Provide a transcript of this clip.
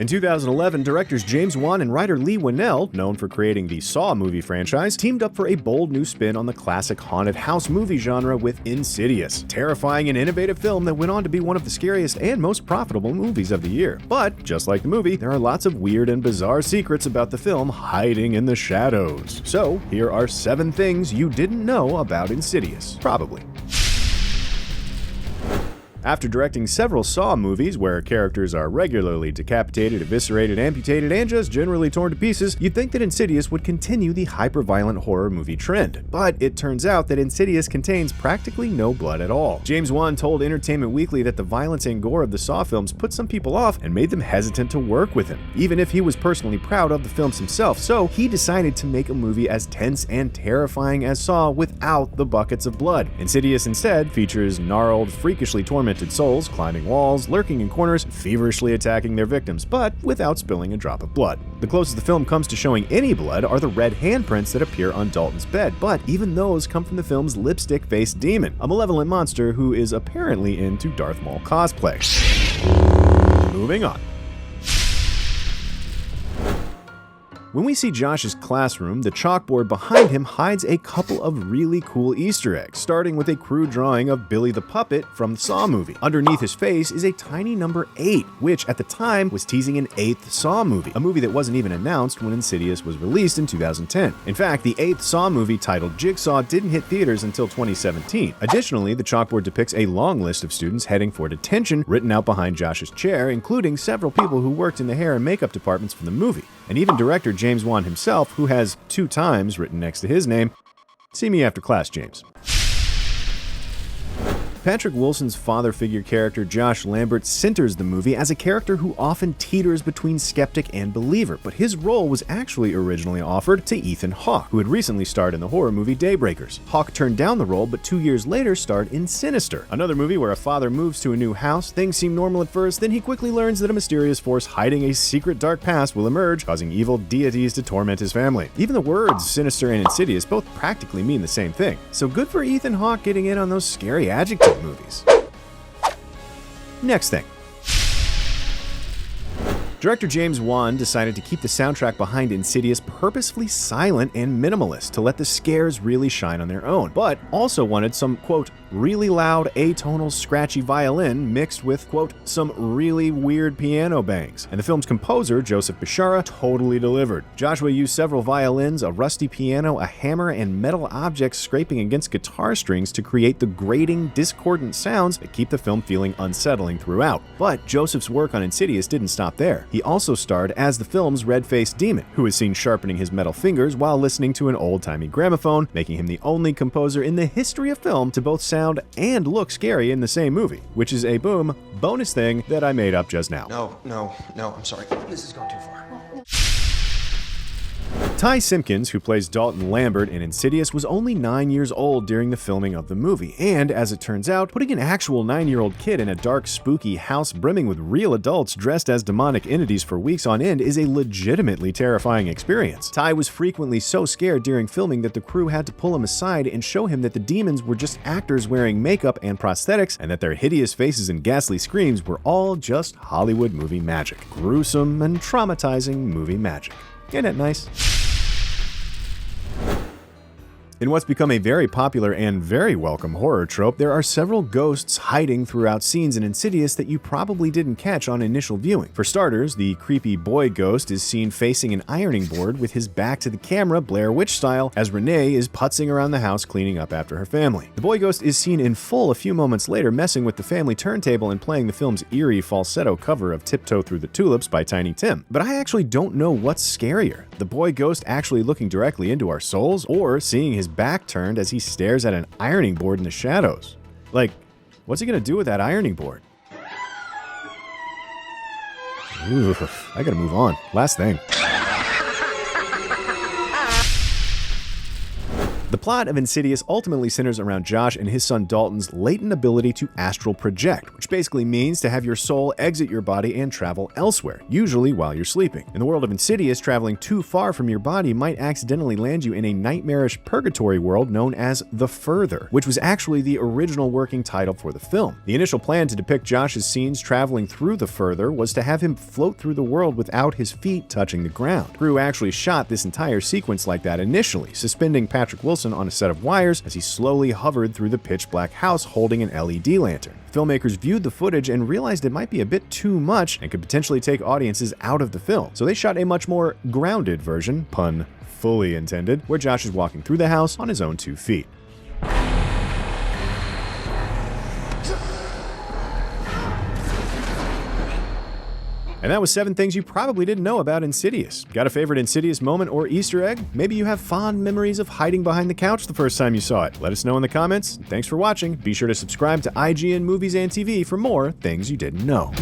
In 2011, directors James Wan and writer Leigh Whannell, known for creating the Saw movie franchise, teamed up for a bold new spin on the classic haunted house movie genre with Insidious, terrifying and innovative film that went on to be one of the scariest and most profitable movies of the year. But, just like the movie, there are lots of weird and bizarre secrets about the film hiding in the shadows. So, here are 7 things you didn't know about Insidious. Probably. After directing several Saw movies where characters are regularly decapitated, eviscerated, amputated, and just generally torn to pieces, you'd think that Insidious would continue the hyper-violent horror movie trend. But it turns out that Insidious contains practically no blood at all. James Wan told Entertainment Weekly that the violence and gore of the Saw films put some people off and made them hesitant to work with him, even if he was personally proud of the films himself, so he decided to make a movie as tense and terrifying as Saw without the buckets of blood. Insidious instead features gnarled, freakishly tormented souls climbing walls, lurking in corners, feverishly attacking their victims, but without spilling a drop of blood. The closest the film comes to showing any blood are the red handprints that appear on Dalton's bed, but even those come from the film's lipstick-faced demon, a malevolent monster who is apparently into Darth Maul cosplay. Moving on. When we see Josh's classroom, the chalkboard behind him hides a couple of really cool Easter eggs, starting with a crude drawing of Billy the Puppet from the Saw movie. Underneath his face is a tiny number 8, which at the time was teasing an 8th Saw movie, a movie that wasn't even announced when Insidious was released in 2010. In fact, the 8th Saw movie titled Jigsaw didn't hit theaters until 2017. Additionally, the chalkboard depicts a long list of students heading for detention written out behind Josh's chair, including several people who worked in the hair and makeup departments from the movie, and even director James Wan himself, who has 2 times written next to his name, "See me after class, James." Patrick Wilson's father figure character Josh Lambert centers the movie as a character who often teeters between skeptic and believer, but his role was actually originally offered to Ethan Hawke, who had recently starred in the horror movie Daybreakers. Hawke turned down the role, but 2 years later starred in Sinister, another movie where a father moves to a new house, things seem normal at first, then he quickly learns that a mysterious force hiding a secret dark past will emerge, causing evil deities to torment his family. Even the words Sinister and Insidious both practically mean the same thing, so good for Ethan Hawke getting in on those scary adjectives movies. Next thing. Director James Wan decided to keep the soundtrack behind Insidious purposefully silent and minimalist to let the scares really shine on their own, but also wanted some, quote, really loud atonal scratchy violin mixed with, quote, some really weird piano bangs. And the film's composer, Joseph Bishara, totally delivered. Joshua used several violins, a rusty piano, a hammer, and metal objects scraping against guitar strings to create the grating, discordant sounds that keep the film feeling unsettling throughout. But Joseph's work on Insidious didn't stop there. He also starred as the film's red-faced demon, who is seen sharpening his metal fingers while listening to an old-timey gramophone, making him the only composer in the history of film to both sound and look scary in the same movie, which is a bonus thing that I made up just now. No, I'm sorry. This has gone too far. Ty Simpkins, who plays Dalton Lambert in Insidious, was only 9 years old during the filming of the movie, and as it turns out, putting an actual 9-year-old kid in a dark, spooky house brimming with real adults dressed as demonic entities for weeks on end is a legitimately terrifying experience. Ty was frequently so scared during filming that the crew had to pull him aside and show him that the demons were just actors wearing makeup and prosthetics, and that their hideous faces and ghastly screams were all just Hollywood movie magic. Gruesome and traumatizing movie magic. Ain't that nice? In what's become a very popular and very welcome horror trope, there are several ghosts hiding throughout scenes in Insidious that you probably didn't catch on initial viewing. For starters, the creepy boy ghost is seen facing an ironing board with his back to the camera, Blair Witch style, as Renee is putzing around the house cleaning up after her family. The boy ghost is seen in full a few moments later messing with the family turntable and playing the film's eerie falsetto cover of Tiptoe Through the Tulips by Tiny Tim. But I actually don't know what's scarier, the boy ghost actually looking directly into our souls, or seeing his back turned as he stares at an ironing board in the shadows. Like, what's he gonna do with that ironing board? Oof, I gotta move on. Last thing. The plot of Insidious ultimately centers around Josh and his son Dalton's latent ability to astral project, which basically means to have your soul exit your body and travel elsewhere, usually while you're sleeping. In the world of Insidious, traveling too far from your body might accidentally land you in a nightmarish purgatory world known as The Further, which was actually the original working title for the film. The initial plan to depict Josh's scenes traveling through The Further was to have him float through the world without his feet touching the ground. Crew actually shot this entire sequence like that initially, suspending Patrick Wilson on a set of wires as he slowly hovered through the pitch-black house holding an LED lantern. Filmmakers viewed the footage and realized it might be a bit too much and could potentially take audiences out of the film, so they shot a much more grounded version, pun fully intended, where Josh is walking through the house on his own 2 feet. And that was 7 things you probably didn't know about Insidious. Got a favorite Insidious moment or Easter egg? Maybe you have fond memories of hiding behind the couch the first time you saw it. Let us know in the comments. Thanks for watching. Be sure to subscribe to IGN Movies and TV for more things you didn't know.